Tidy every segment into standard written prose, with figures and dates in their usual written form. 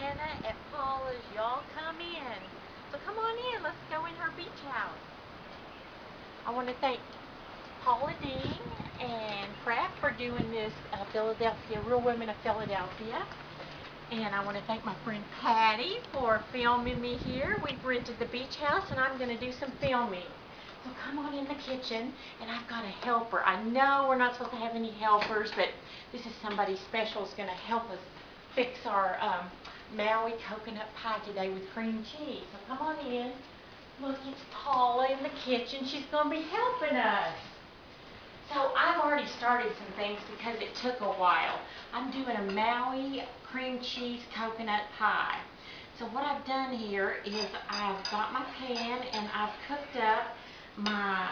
Anna at Paula's. Y'all come in. So come on in. Let's go in her beach house. I want to thank Paula Deen and Kraft for doing this Philadelphia, Real Women of Philadelphia. And I want to thank my friend Patty for filming me here. We've rented the beach house and I'm going to do some filming. So come on in the kitchen, and I've got a helper. I know we're not supposed to have any helpers, but this is somebody special who's going to help us fix our Maui coconut pie today with cream cheese. So come on in. Look, it's Paula in the kitchen. She's going to be helping us. So I've already started some things because it took a while. I'm doing a Maui cream cheese coconut pie. So what I've done here is I've got my pan and I've cooked up my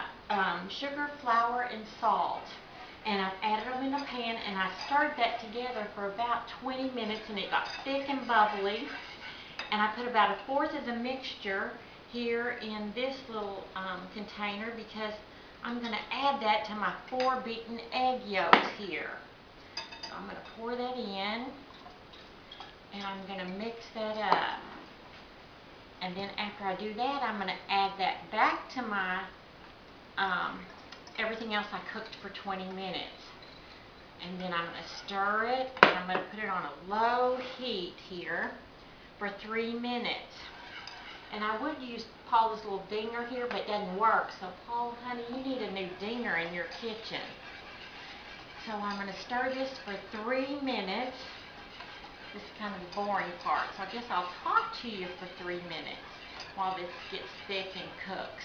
sugar, flour, and salt. And I've added them in a pan and I stirred that together for about 20 minutes and it got thick and bubbly. And I put about 1/4 of the mixture here in this little container because I'm going to add that to my 4 beaten egg yolks here. So I'm going to pour that in and I'm going to mix that up. And then after I do that, I'm going to add that back to my everything else I cooked for 20 minutes. And then I'm going to stir it and I'm going to put it on a low heat here for 3 minutes. And I would use Paula's little dinger here, but it doesn't work. So Paula, honey, you need a new dinger in your kitchen. So I'm going to stir this for 3 minutes. This is kind of the boring part. So I guess I'll talk to you for 3 minutes while this gets thick and cooks.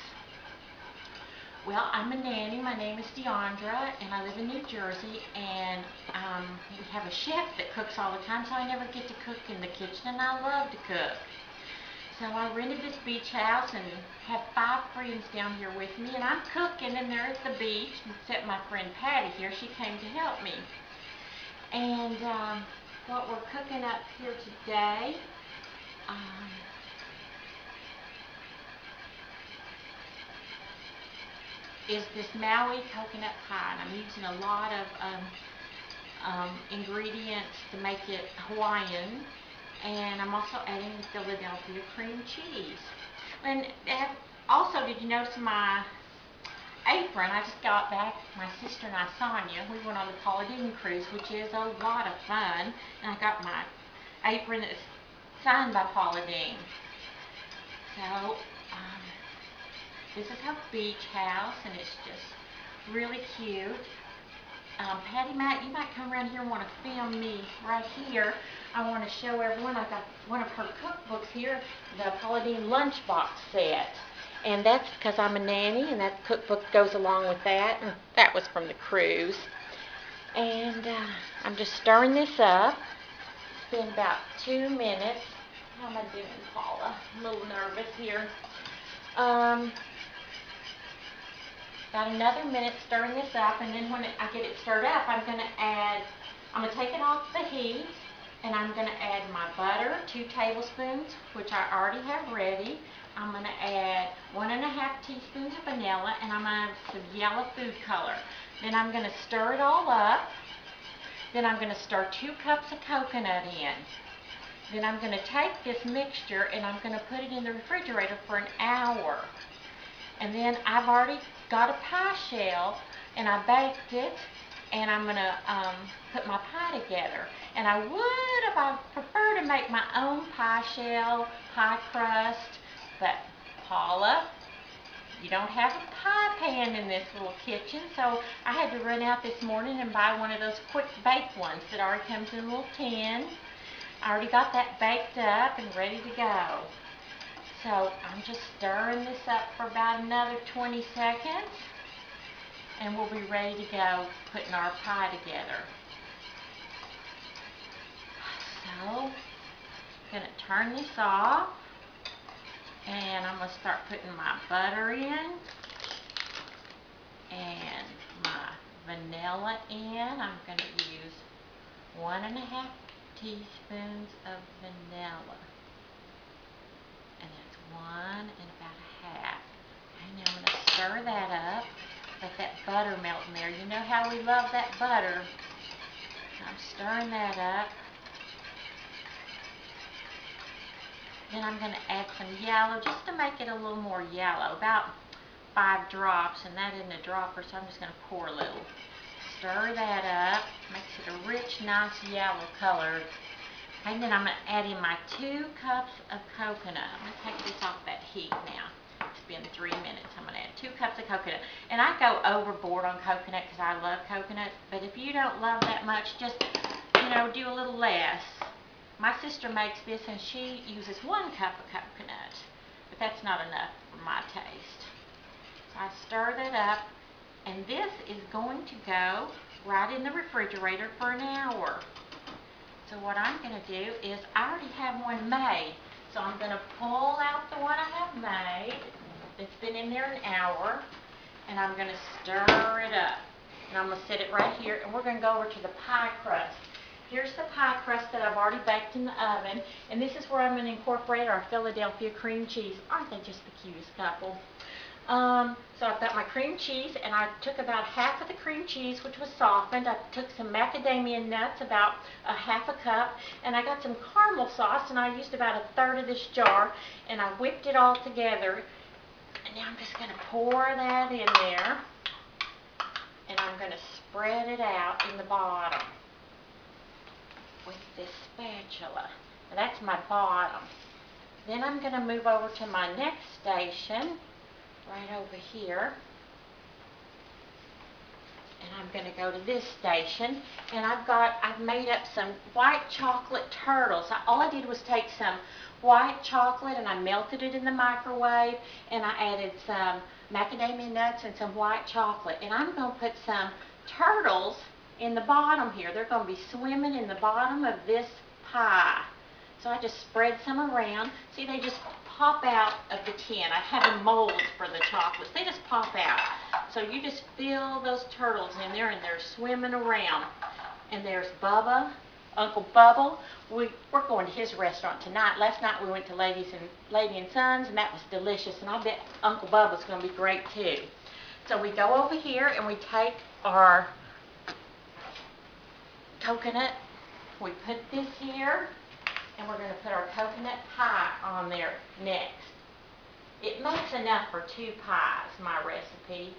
Well, I'm a nanny. My name is Deandra, and I live in New Jersey, and we have a chef that cooks all the time, so I never get to cook in the kitchen, and I love to cook. So I rented this beach house and have 5 friends down here with me, and I'm cooking, and they're at the beach, except my friend Patty here. She came to help me. And what we're cooking up here today, is this Maui coconut pie. And I'm using a lot of ingredients to make it Hawaiian. And I'm also adding the Philadelphia cream cheese. And also, did you notice my apron? I just got back, my sister and I, Sonia, we went on the Paula Deen cruise, which is a lot of fun. And I got my apron that's signed by Paula Deen. So, this is her beach house, and it's just really cute. Patty, you might come around here and want to film me right here. I want to show everyone. I got one of her cookbooks here, the Paula Deen lunchbox set. And that's because I'm a nanny, and that cookbook goes along with that. And that was from the cruise. And I'm just stirring this up. It's been about 2 minutes. How am I doing, Paula? I'm a little nervous here. About another minute stirring this up, and then when I get it stirred up, I'm going to take it off the heat, and I'm going to add my butter, 2 tablespoons, which I already have ready. I'm going to add 1½ teaspoons of vanilla, and I'm going to add some yellow food color. Then I'm going to stir it all up. Then I'm going to stir 2 cups of coconut in. Then I'm going to take this mixture, and I'm going to put it in the refrigerator for an hour. And then I've already got a pie shell, and I baked it, and I'm going to put my pie together. And I would, if I prefer to make my own pie shell, pie crust, but Paula, you don't have a pie pan in this little kitchen, so I had to run out this morning and buy one of those quick bake ones that already comes in a little tin. I already got that baked up and ready to go. So I'm just stirring this up for about another 20 seconds, and we'll be ready to go putting our pie together. So I'm going to turn this off, and I'm going to start putting my butter in and my vanilla in. I'm going to use 1½ teaspoons of vanilla. And that's 1 and about 1/2. And now I'm going to stir that up. Let that butter melt in there. You know how we love that butter. I'm stirring that up. Then I'm going to add some yellow just to make it a little more yellow, about 5 drops, and that isn't a dropper, so I'm just going to pour a little. Stir that up, makes it a rich, nice yellow color. And then I'm going to add in my 2 cups of coconut. I'm going to take this off that heat now. It's been 3 minutes. I'm going to add 2 cups of coconut. And I go overboard on coconut because I love coconut. But if you don't love that much, just, do a little less. My sister makes this and she uses 1 cup of coconut. But that's not enough for my taste. So I stir that up. And this is going to go right in the refrigerator for an hour. So what I'm going to do is, I already have one made. So I'm going to pull out the one I have made. It's been in there an hour. And I'm going to stir it up. And I'm going to set it right here. And we're going to go over to the pie crust. Here's the pie crust that I've already baked in the oven. And this is where I'm going to incorporate our Philadelphia cream cheese. Aren't they just the cutest couple? So I've got my cream cheese, and I took about half of the cream cheese, which was softened. I took some macadamia nuts, about a half a cup, and I got some caramel sauce, and I used about 1/3 of this jar, and I whipped it all together. And now I'm just going to pour that in there, and I'm going to spread it out in the bottom with this spatula. Now that's my bottom. Then I'm going to move over to my next station, right over here, and I'm going to go to this station, and I've made up some white chocolate turtles. All I did was take some white chocolate and I melted it in the microwave, and I added some macadamia nuts and some white chocolate, and I'm going to put some turtles in the bottom here. They're going to be swimming in the bottom of this pie. So I just spread some around. See, they just pop out of the tin. I have a mold for the chocolates. They just pop out. So you just fill those turtles in there, and they're swimming around. And there's Bubba, Uncle Bubble. We're going to his restaurant tonight. Last night we went to Lady and Sons, and that was delicious. And I bet Uncle Bubba's going to be great too. So we go over here and we take our coconut. We put this here. And we're going to put our coconut pie on there next. It makes enough for 2 pies, my recipe,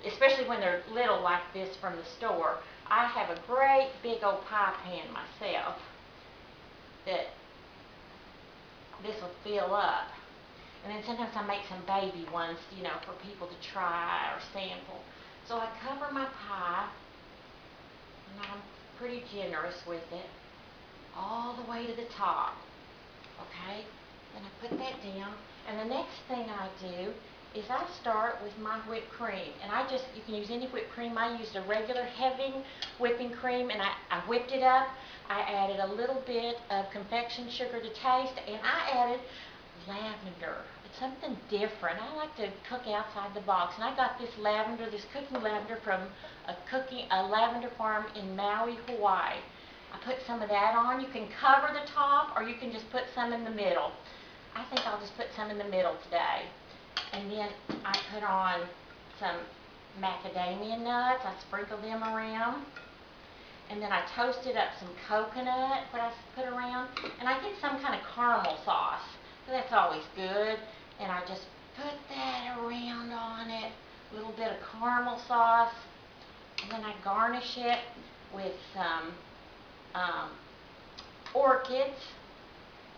especially when they're little like this from the store. I have a great big old pie pan myself that this will fill up. And then sometimes I make some baby ones, for people to try or sample. So I cover my pie, and I'm pretty generous with it, all the way to the top. Okay? Then I put that down, and the next thing I do is I start with my whipped cream. And you can use any whipped cream. I used a regular heavy whipping cream, and I whipped it up. I added a little bit of confection sugar to taste, and I added lavender. It's something different. I like to cook outside the box, and I got this lavender, this cooking lavender from a lavender farm in Maui, Hawaii. I put some of that on. You can cover the top, or you can just put some in the middle. I think I'll just put some in the middle today. And then I put on some macadamia nuts. I sprinkle them around. And then I toasted up some coconut, what I put around. And I get some kind of caramel sauce. So that's always good. And I just put that around on it. A little bit of caramel sauce. And then I garnish it with some orchids,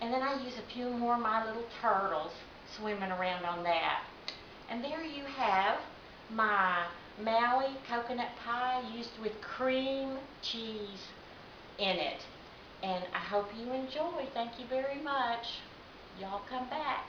and then I use a few more of my little turtles swimming around on that. And there you have my Maui coconut pie used with cream cheese in it. And I hope you enjoy. Thank you very much. Y'all come back.